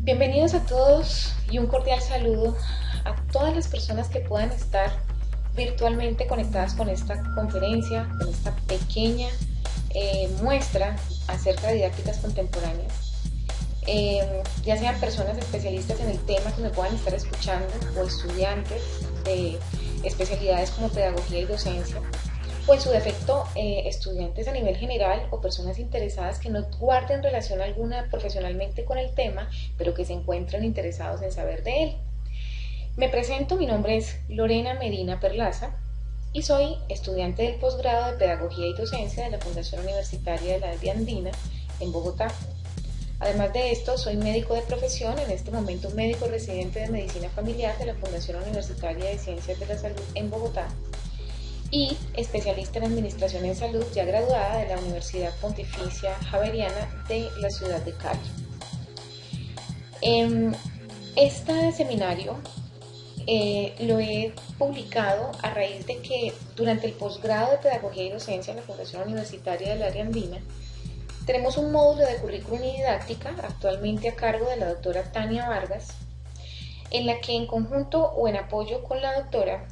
Bienvenidos a todos y un cordial saludo a todas las personas que puedan estar virtualmente conectadas con esta conferencia, con esta pequeña muestra acerca de didácticas contemporáneas. Ya sean personas especialistas en el tema que me puedan estar escuchando o estudiantes de especialidades como pedagogía y docencia, o en su defecto estudiantes a nivel general o personas interesadas que no guarden relación alguna profesionalmente con el tema, pero que se encuentran interesados en saber de él. Me presento, mi nombre es Lorena Medina Perlaza y soy estudiante del posgrado de Pedagogía y Docencia de la Fundación Universitaria de la Área Andina en Bogotá. Además de esto, soy médico de profesión, en este momento médico residente de Medicina Familiar de la Fundación Universitaria de Ciencias de la Salud en Bogotá y especialista en Administración en Salud, ya graduada de la Universidad Pontificia Javeriana de la ciudad de Cali. Este seminario lo he publicado a raíz de que durante el posgrado de Pedagogía y Docencia en la Fundación Universitaria del Área Andina tenemos un módulo de currículum y didáctica actualmente a cargo de la doctora Tania Vargas, en la que en conjunto o en apoyo con la doctora,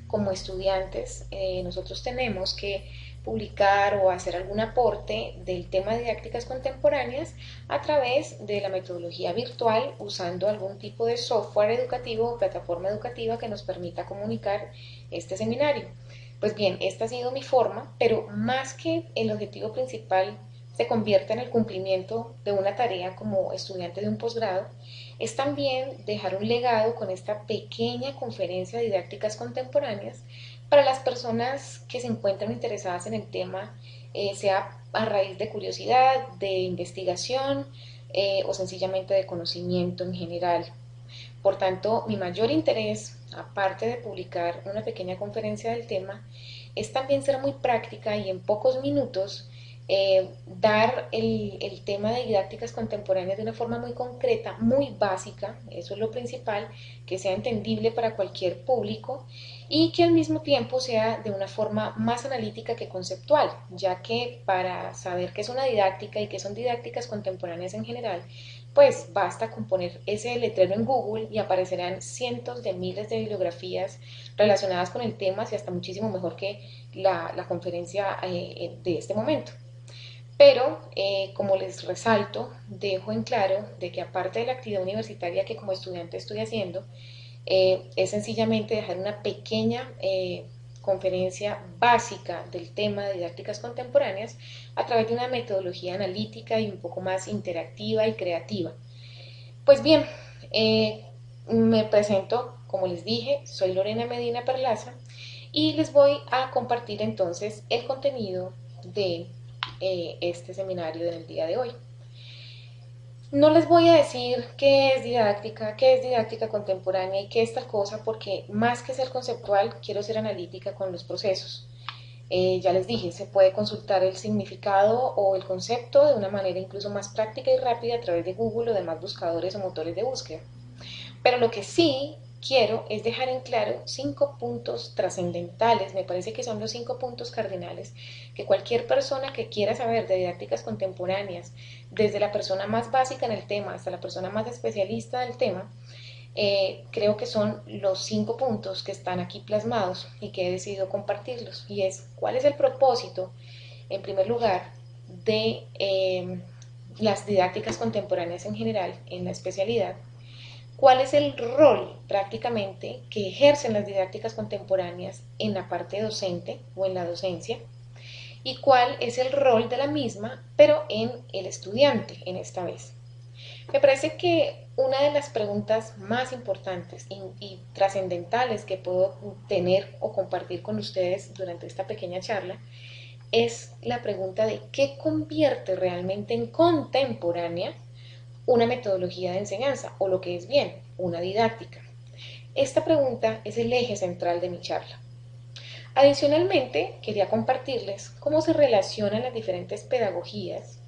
como estudiantes, nosotros tenemos que publicar o hacer algún aporte del tema de didácticas contemporáneas a través de la metodología virtual, usando algún tipo de software educativo o plataforma educativa que nos permita comunicar este seminario. Pues bien, esta ha sido mi forma, pero más que el objetivo principal se convierta en el cumplimiento de una tarea como estudiante de un posgrado, es también dejar un legado con esta pequeña conferencia de didácticas contemporáneas para las personas que se encuentran interesadas en el tema, sea a raíz de curiosidad, de investigación o sencillamente de conocimiento en general. Por tanto, mi mayor interés, aparte de publicar una pequeña conferencia del tema, es también ser muy práctica y en pocos minutos dar el tema de didácticas contemporáneas de una forma muy concreta, muy básica, eso es lo principal, que sea entendible para cualquier público y que al mismo tiempo sea de una forma más analítica que conceptual, ya que para saber qué es una didáctica y qué son didácticas contemporáneas en general, pues basta con poner ese letrero en Google y aparecerán cientos de miles de bibliografías relacionadas con el tema, y hasta muchísimo mejor que la conferencia de este momento. Pero, como les resalto, dejo en claro de que aparte de la actividad universitaria que como estudiante estoy haciendo, es sencillamente dejar una pequeña conferencia básica del tema de didácticas contemporáneas a través de una metodología analítica y un poco más interactiva y creativa. Pues bien, me presento, como les dije, soy Lorena Medina Perlaza y les voy a compartir entonces el contenido de este seminario del día de hoy. No les voy a decir qué es didáctica contemporánea y qué es tal cosa, porque más que ser conceptual, quiero ser analítica con los procesos. Ya les dije, se puede consultar el significado o el concepto de una manera incluso más práctica y rápida a través de Google o demás buscadores o motores de búsqueda. Pero lo que sí quiero es dejar en claro 5 puntos trascendentales, me parece que son los 5 puntos cardinales, que cualquier persona que quiera saber de didácticas contemporáneas, desde la persona más básica en el tema hasta la persona más especialista del tema, creo que son los 5 puntos que están aquí plasmados y que he decidido compartirlos. Y es, ¿cuál es el propósito, en primer lugar, de las didácticas contemporáneas en general en la especialidad? ¿Cuál es el rol prácticamente que ejercen las didácticas contemporáneas en la parte docente o en la docencia? ¿Y cuál es el rol de la misma, pero en el estudiante en esta vez? Me parece que una de las preguntas más importantes y trascendentales que puedo tener o compartir con ustedes durante esta pequeña charla es la pregunta de qué convierte realmente en contemporánea una metodología de enseñanza o lo que es bien, una didáctica. Esta pregunta es el eje central de mi charla. Adicionalmente, quería compartirles cómo se relacionan las diferentes pedagogías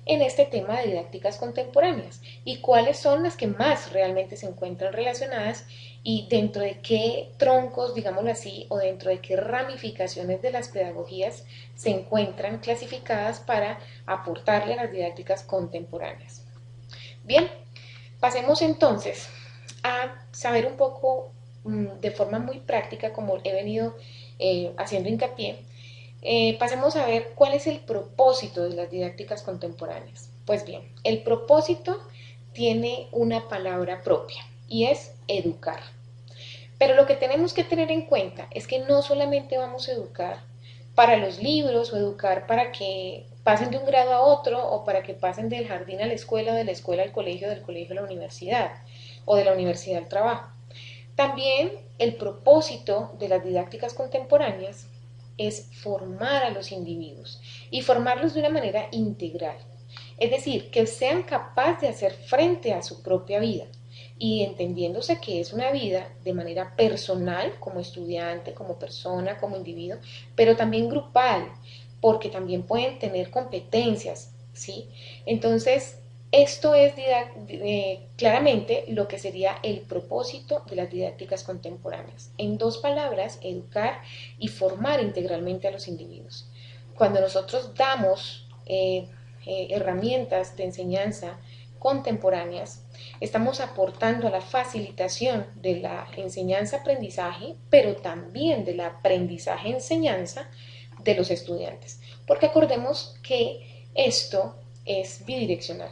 en este tema de didácticas contemporáneas y cuáles son las que más realmente se encuentran relacionadas y dentro de qué troncos, digámoslo así, o dentro de qué ramificaciones de las pedagogías se encuentran clasificadas para aportarle a las didácticas contemporáneas. Bien, Pasemos entonces a saber un poco de forma muy práctica, como he venido haciendo hincapié, pasemos a ver cuál es el propósito de las didácticas contemporáneas. Pues bien, el propósito tiene una palabra propia y es educar. Pero lo que tenemos que tener en cuenta es que no solamente vamos a educar para los libros o educar para que pasen de un grado a otro o para que pasen del jardín a la escuela o de la escuela al colegio, del colegio a la universidad o de la universidad al trabajo. También el propósito de las didácticas contemporáneas es formar a los individuos y formarlos de una manera integral. Es decir, que sean capaces de hacer frente a su propia vida y entendiéndose que es una vida de manera personal, como estudiante, como persona, como individuo, pero también grupal, porque también pueden tener competencias, ¿sí? Entonces, esto es claramente lo que sería el propósito de las didácticas contemporáneas. En dos palabras, educar y formar integralmente a los individuos. Cuando nosotros damos herramientas de enseñanza contemporáneas, estamos aportando a la facilitación de la enseñanza-aprendizaje, pero también de la aprendizaje-enseñanza de los estudiantes. Porque acordemos que esto es bidireccional.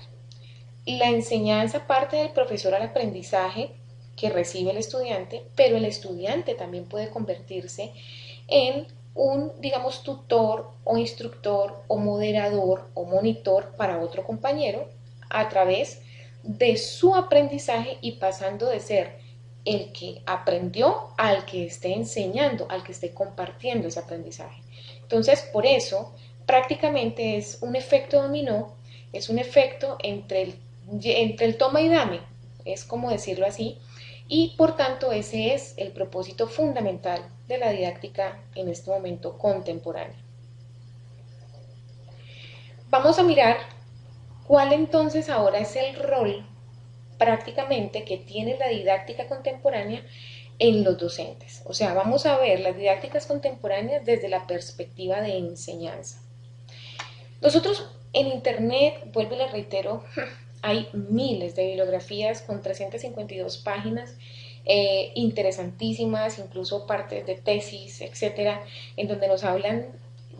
La enseñanza parte del profesor al aprendizaje que recibe el estudiante, pero el estudiante también puede convertirse en un, digamos, tutor o instructor o moderador o monitor para otro compañero a través de su aprendizaje y pasando de ser el que aprendió al que esté enseñando, al que esté compartiendo ese aprendizaje. Entonces, por eso, prácticamente es un efecto dominó, es un efecto entre el toma y dame, es como decirlo así, y por tanto ese es el propósito fundamental de la didáctica en este momento contemporánea. Vamos a mirar cuál entonces ahora es el rol prácticamente que tiene la didáctica contemporánea en los docentes. O sea, vamos a ver las didácticas contemporáneas desde la perspectiva de enseñanza. Nosotros en Internet, vuelvo y les reitero, hay miles de bibliografías con 352 páginas interesantísimas, incluso partes de tesis, etcétera, en donde nos hablan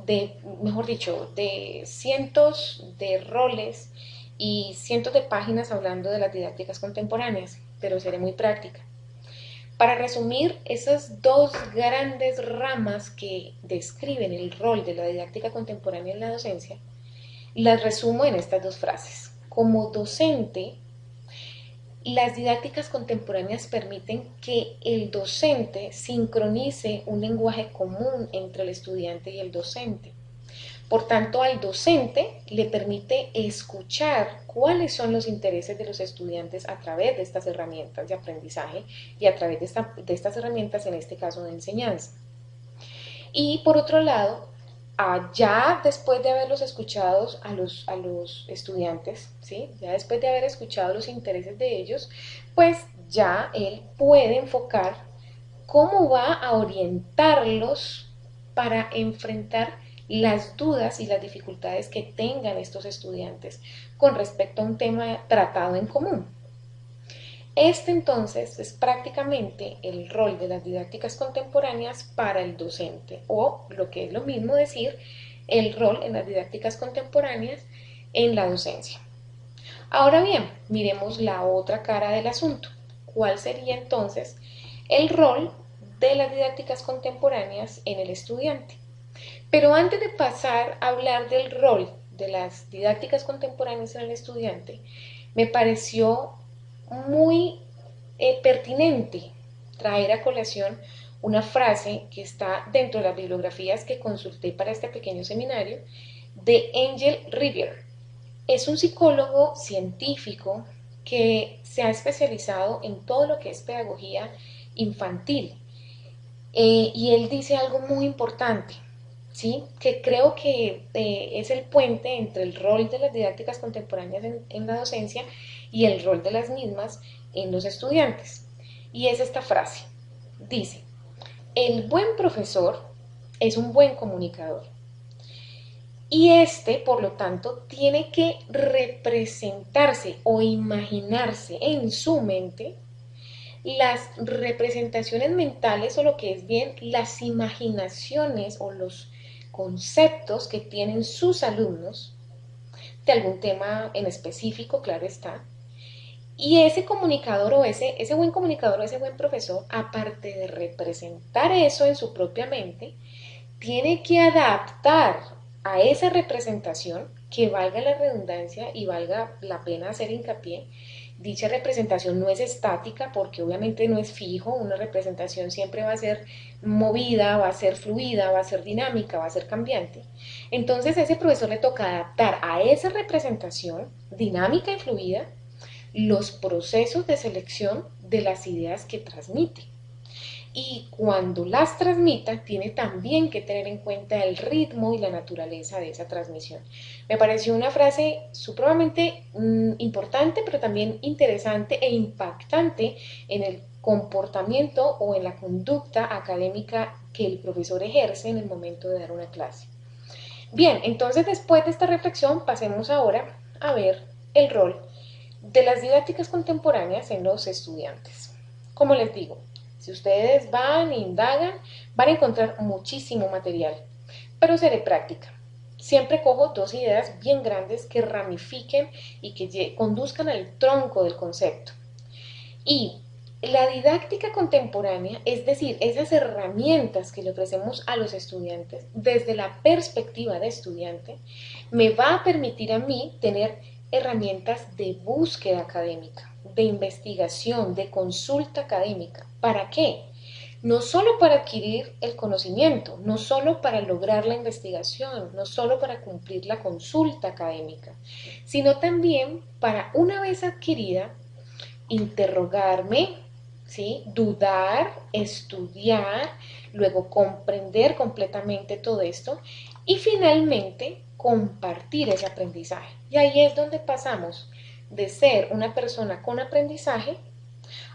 de, mejor dicho, de cientos de roles y cientos de páginas hablando de las didácticas contemporáneas, pero seré muy práctica. Para resumir esas dos grandes ramas que describen el rol de la didáctica contemporánea en la docencia, las resumo en estas dos frases. Como docente, las didácticas contemporáneas permiten que el docente sincronice un lenguaje común entre el estudiante y el docente. Por tanto, al docente le permite escuchar cuáles son los intereses de los estudiantes a través de estas herramientas de aprendizaje y a través de estas herramientas, en este caso de enseñanza. Y por otro lado, ya después de haberlos escuchado a los estudiantes, ¿sí? Ya después de haber escuchado los intereses de ellos, pues ya él puede enfocar cómo va a orientarlos para enfrentar las dudas y las dificultades que tengan estos estudiantes con respecto a un tema tratado en común. Este entonces es prácticamente el rol de las didácticas contemporáneas para el docente, o lo que es lo mismo decir, el rol en las didácticas contemporáneas en la docencia. Ahora bien, miremos la otra cara del asunto. ¿Cuál sería entonces el rol de las didácticas contemporáneas en el estudiante? Pero antes de pasar a hablar del rol de las didácticas contemporáneas en el estudiante, me pareció muy pertinente traer a colación una frase que está dentro de las bibliografías que consulté para este pequeño seminario de Angel Riviere. Es un psicólogo científico que se ha especializado en todo lo que es pedagogía infantil. Y él dice algo muy importante, ¿sí? Que creo que es el puente entre el rol de las didácticas contemporáneas en la docencia y el rol de las mismas en los estudiantes. Y es esta frase. Dice, el buen profesor es un buen comunicador. Y este, por lo tanto, tiene que representarse o imaginarse en su mente las representaciones mentales o lo que es bien las imaginaciones o los conceptos que tienen sus alumnos de algún tema en específico, claro está. Y ese comunicador o ese buen comunicador o ese buen profesor, aparte de representar eso en su propia mente, tiene que adaptar a esa representación, que valga la redundancia y valga la pena hacer hincapié, dicha representación no es estática porque obviamente no es fijo, una representación siempre va a ser movida, va a ser fluida, va a ser dinámica, va a ser cambiante. Entonces a ese profesor le toca adaptar a esa representación dinámica y fluida los procesos de selección de las ideas que transmite. Y cuando las transmita, tiene también que tener en cuenta el ritmo y la naturaleza de esa transmisión. Me pareció una frase supremamente importante, pero también interesante e impactante en el comportamiento o en la conducta académica que el profesor ejerce en el momento de dar una clase. Bien, entonces después de esta reflexión pasemos ahora a ver el rol de las didácticas contemporáneas en los estudiantes. Como les digo, si ustedes van e indagan, van a encontrar muchísimo material, pero seré práctica. Siempre cojo dos ideas bien grandes que ramifiquen y que conduzcan al tronco del concepto. Y la didáctica contemporánea, es decir, esas herramientas que le ofrecemos a los estudiantes desde la perspectiva de estudiante, me va a permitir a mí tener herramientas de búsqueda académica, de investigación, de consulta académica. ¿Para qué? No solo para adquirir el conocimiento, no solo para lograr la investigación, no solo para cumplir la consulta académica, sino también para, una vez adquirida, interrogarme, ¿sí? Dudar, estudiar, luego comprender completamente todo esto y finalmente compartir ese aprendizaje. Y ahí es donde pasamos de ser una persona con aprendizaje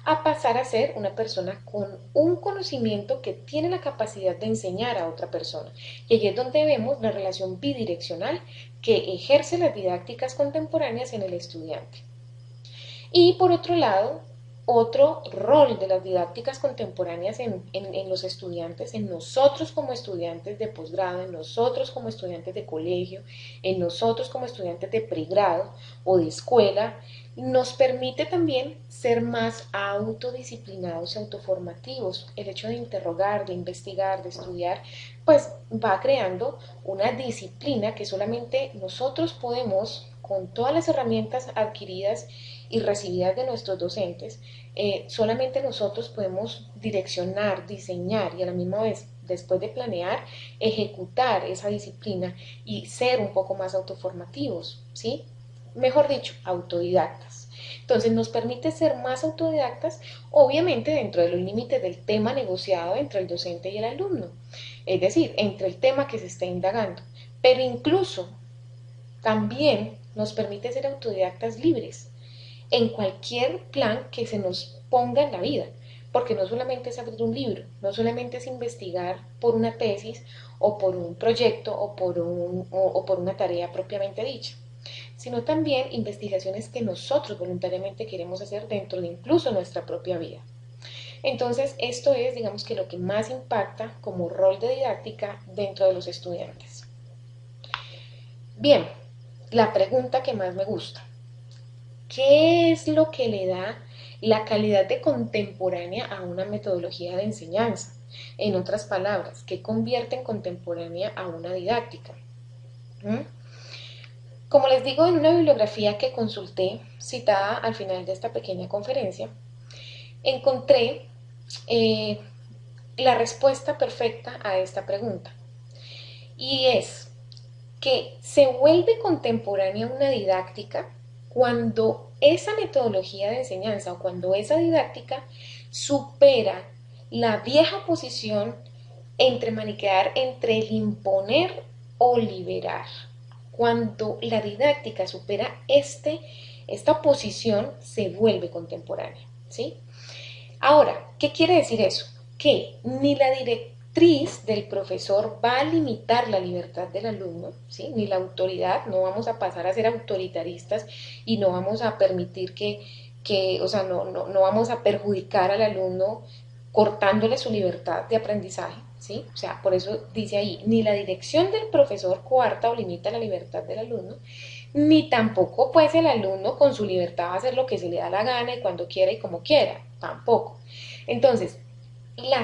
a pasar a ser una persona con un conocimiento que tiene la capacidad de enseñar a otra persona. Y ahí es donde vemos la relación bidireccional que ejerce las didácticas contemporáneas en el estudiante. Y por otro lado, otro rol de las didácticas contemporáneas en los estudiantes, en nosotros como estudiantes de posgrado, en nosotros como estudiantes de colegio, en nosotros como estudiantes de pregrado o de escuela, nos permite también ser más autodisciplinados y autoformativos. El hecho de interrogar, de investigar, de estudiar, pues va creando una disciplina que solamente nosotros podemos, con todas las herramientas adquiridas y recibidas de nuestros docentes, solamente nosotros podemos direccionar, diseñar y a la misma vez, después de planear, ejecutar esa disciplina y ser un poco más autoformativos, ¿sí? Mejor dicho, autodidactas. Entonces nos permite ser más autodidactas, obviamente dentro de los límites del tema negociado entre el docente y el alumno, es decir, entre el tema que se está indagando, pero incluso también nos permite ser autodidactas libres en cualquier plan que se nos ponga en la vida, porque no solamente es abrir un libro, no solamente es investigar por una tesis o por un proyecto o por una tarea propiamente dicha, sino también investigaciones que nosotros voluntariamente queremos hacer dentro de incluso nuestra propia vida. Entonces, esto es, digamos que lo que más impacta como rol de didáctica dentro de los estudiantes. Bien, la pregunta que más me gusta. ¿Qué es lo que le da la calidad de contemporánea a una metodología de enseñanza? En otras palabras, ¿qué convierte en contemporánea a una didáctica? Como les digo, en una bibliografía que consulté, citada al final de esta pequeña conferencia, encontré la respuesta perfecta a esta pregunta. Y es que se vuelve contemporánea una didáctica cuando esa metodología de enseñanza o cuando esa didáctica supera la vieja posición entre maniquear entre el imponer o liberar. Cuando la didáctica supera esta posición, se vuelve contemporánea, ¿sí? Ahora, ¿qué quiere decir eso? Que ni la directriz del profesor va a limitar la libertad del alumno, ¿sí? Ni la autoridad, no vamos a pasar a ser autoritaristas y no vamos a permitir o sea, no vamos a perjudicar al alumno cortándole su libertad de aprendizaje, ¿sí? O sea, por eso dice ahí, ni la dirección del profesor coarta o limita la libertad del alumno, ni tampoco pues el alumno con su libertad va a hacer lo que se le da la gana y cuando quiera y como quiera, tampoco. Entonces, la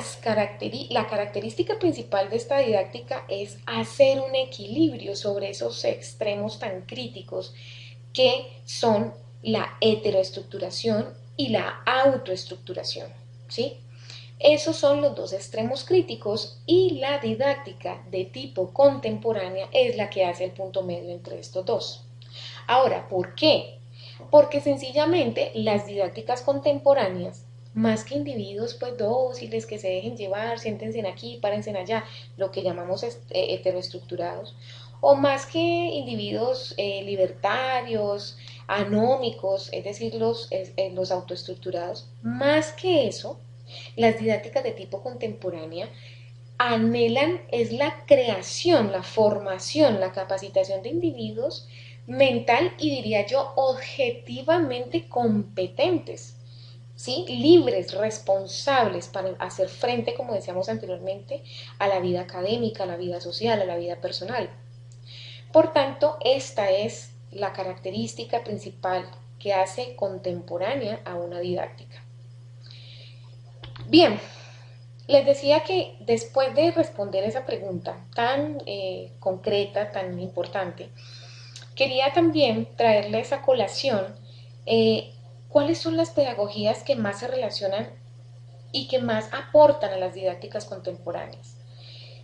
característica principal de esta didáctica es hacer un equilibrio sobre esos extremos tan críticos que son la heteroestructuración y la autoestructuración, ¿sí? Esos son los dos extremos críticos y la didáctica de tipo contemporánea es la que hace el punto medio entre estos dos. Ahora, ¿por qué? Porque sencillamente las didácticas contemporáneas, más que individuos pues dóciles que se dejen llevar, siéntense aquí, párense allá, lo que llamamos heteroestructurados, o más que individuos libertarios, anómicos, es decir, los autoestructurados, más que eso, las didácticas de tipo contemporánea anhelan es la creación, la formación, la capacitación de individuos mental y diría yo objetivamente competentes, ¿sí? Libres, responsables para hacer frente, como decíamos anteriormente, a la vida académica, a la vida social, a la vida personal. Por tanto, esta es la característica principal que hace contemporánea a una didáctica. Bien, les decía que después de responder esa pregunta tan concreta, tan importante, quería también traerles a colación cuáles son las pedagogías que más se relacionan y que más aportan a las didácticas contemporáneas.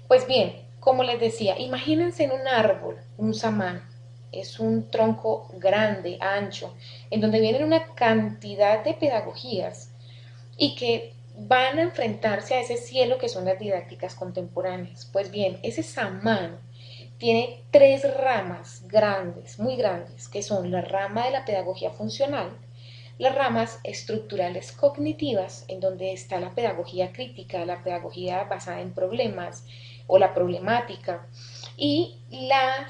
Pues bien, como les decía, imagínense en un árbol, un samán, es un tronco grande, ancho, en donde vienen una cantidad de pedagogías y que van a enfrentarse a ese cielo que son las didácticas contemporáneas. Pues bien, ese samán tiene tres ramas grandes, muy grandes, que son la rama de la pedagogía funcional, las ramas estructurales cognitivas, en donde está la pedagogía crítica, la pedagogía basada en problemas o la problemática, y la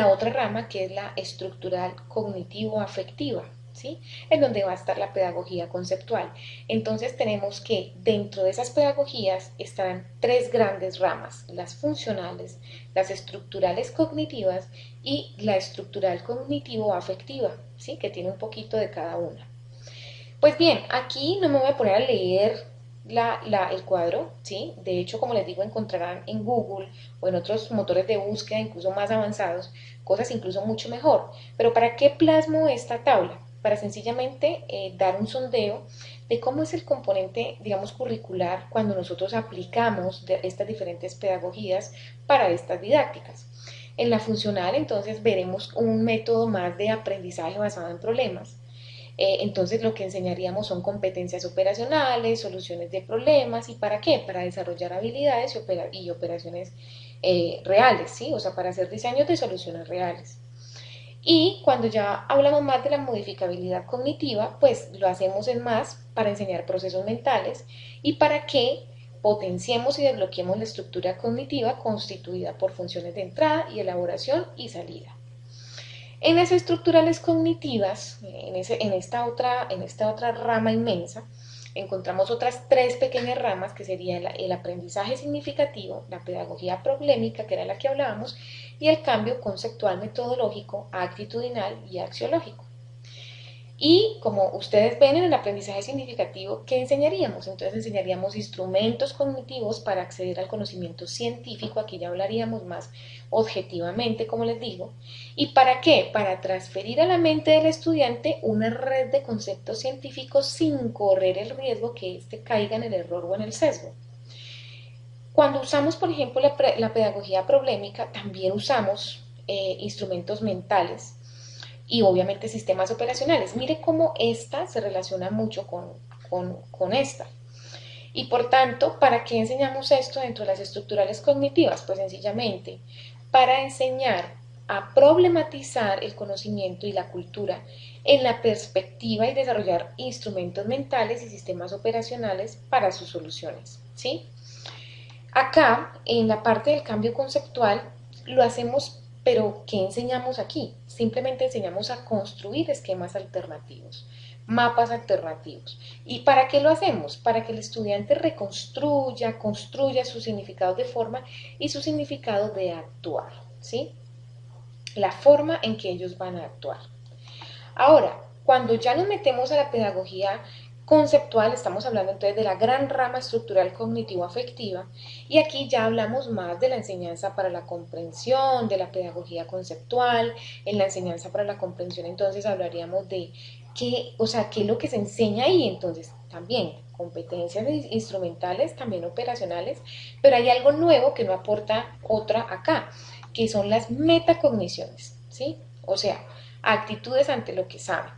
otra rama que es la estructural cognitivo-afectiva, ¿sí? En donde va a estar la pedagogía conceptual. Entonces tenemos que dentro de esas pedagogías estarán tres grandes ramas, las funcionales, las estructurales cognitivas y la estructural cognitivo-afectiva, ¿sí? Que tiene un poquito de cada una. Pues bien, aquí no me voy a poner a leer el cuadro, ¿sí? De hecho, como les digo, encontrarán en Google o en otros motores de búsqueda incluso más avanzados, cosas incluso mucho mejor. Pero ¿para qué plasmo esta tabla? Para sencillamente dar un sondeo de cómo es el componente, digamos, curricular cuando nosotros aplicamos estas diferentes pedagogías para estas didácticas. En la funcional, entonces, veremos un método más de aprendizaje basado en problemas. Entonces lo que enseñaríamos son competencias operacionales, soluciones de problemas, ¿y para qué? Para desarrollar habilidades y operaciones reales, ¿sí? O sea, para hacer diseños de soluciones reales. Y cuando ya hablamos más de la modificabilidad cognitiva, pues lo hacemos en más para enseñar procesos mentales y para que potenciemos y desbloqueemos la estructura cognitiva constituida por funciones de entrada y elaboración y salida. En las estructurales cognitivas, en esta otra rama inmensa, encontramos otras tres pequeñas ramas que serían el aprendizaje significativo, la pedagogía problemática, que era la que hablábamos, y el cambio conceptual metodológico, actitudinal y axiológico. Y como ustedes ven en el aprendizaje significativo, ¿qué enseñaríamos? Entonces enseñaríamos instrumentos cognitivos para acceder al conocimiento científico, aquí ya hablaríamos más objetivamente, como les digo. ¿Y para qué? Para transferir a la mente del estudiante una red de conceptos científicos sin correr el riesgo que éste caiga en el error o en el sesgo. Cuando usamos, por ejemplo, la pedagogía problemática, también usamos instrumentos mentales y obviamente sistemas operacionales. Mire cómo esta se relaciona mucho con esta. Y por tanto, ¿para qué enseñamos esto dentro de las estructurales cognitivas? Pues sencillamente para enseñar a problematizar el conocimiento y la cultura en la perspectiva y desarrollar instrumentos mentales y sistemas operacionales para sus soluciones, ¿sí? Acá, en la parte del cambio conceptual, lo hacemos, pero ¿qué enseñamos aquí? Simplemente enseñamos a construir esquemas alternativos, mapas alternativos. ¿Y para qué lo hacemos? Para que el estudiante reconstruya, construya su significado de forma y su significado de actuar, ¿sí? La forma en que ellos van a actuar. Ahora, cuando ya nos metemos a la pedagogía conceptual, estamos hablando entonces de la gran rama estructural cognitivo-afectiva, y aquí ya hablamos más de la enseñanza para la comprensión, de la pedagogía conceptual. En la enseñanza para la comprensión entonces hablaríamos de qué, o sea, qué es lo que se enseña ahí, entonces también competencias instrumentales, también operacionales, pero hay algo nuevo que no aporta otra acá, que son las metacogniciones, ¿sí? O sea, actitudes ante lo que saben.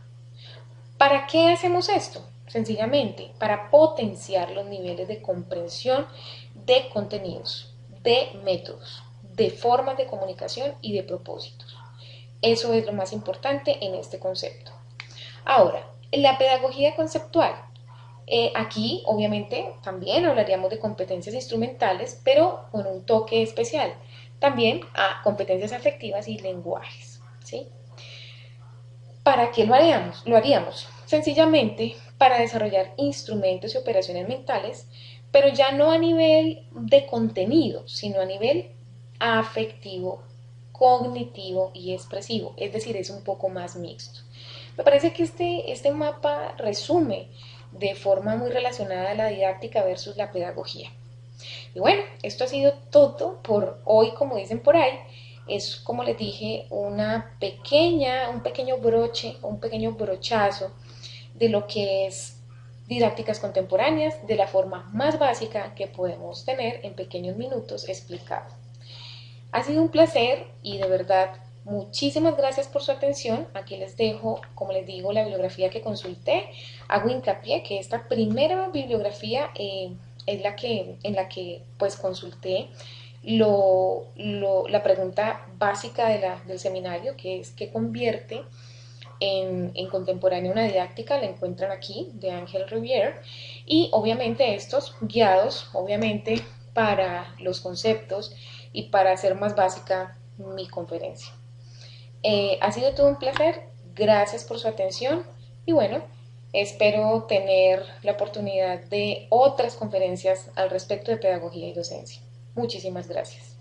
¿Para qué hacemos esto? Sencillamente, para potenciar los niveles de comprensión de contenidos, de métodos, de formas de comunicación y de propósitos. Eso es lo más importante en este concepto. Ahora, en la pedagogía conceptual, aquí obviamente también hablaríamos de competencias instrumentales, pero con un toque especial. También a competencias afectivas y lenguajes, ¿sí? ¿Para qué lo haríamos? Lo haríamos sencillamente para desarrollar instrumentos y operaciones mentales, pero ya no a nivel de contenido, sino a nivel afectivo, cognitivo y expresivo. Es decir, es un poco más mixto. Me parece que este mapa resume de forma muy relacionada la didáctica versus la pedagogía. Y bueno, esto ha sido todo por hoy, como dicen por ahí. Es, como les dije, un pequeño broche, un pequeño brochazo de lo que es didácticas contemporáneas de la forma más básica que podemos tener en pequeños minutos explicado. Ha sido un placer y de verdad muchísimas gracias por su atención. Aquí les dejo, como les digo, la bibliografía que consulté. Hago hincapié que esta primera bibliografía es en la que pues consulté la pregunta básica del seminario, que es ¿qué convierte en contemporánea una didáctica? La encuentran aquí, de Ángel Rivière, y obviamente estos guiados, obviamente, para los conceptos y para hacer más básica mi conferencia. Ha sido todo un placer, gracias por su atención y bueno, espero tener la oportunidad de otras conferencias al respecto de pedagogía y docencia. Muchísimas gracias.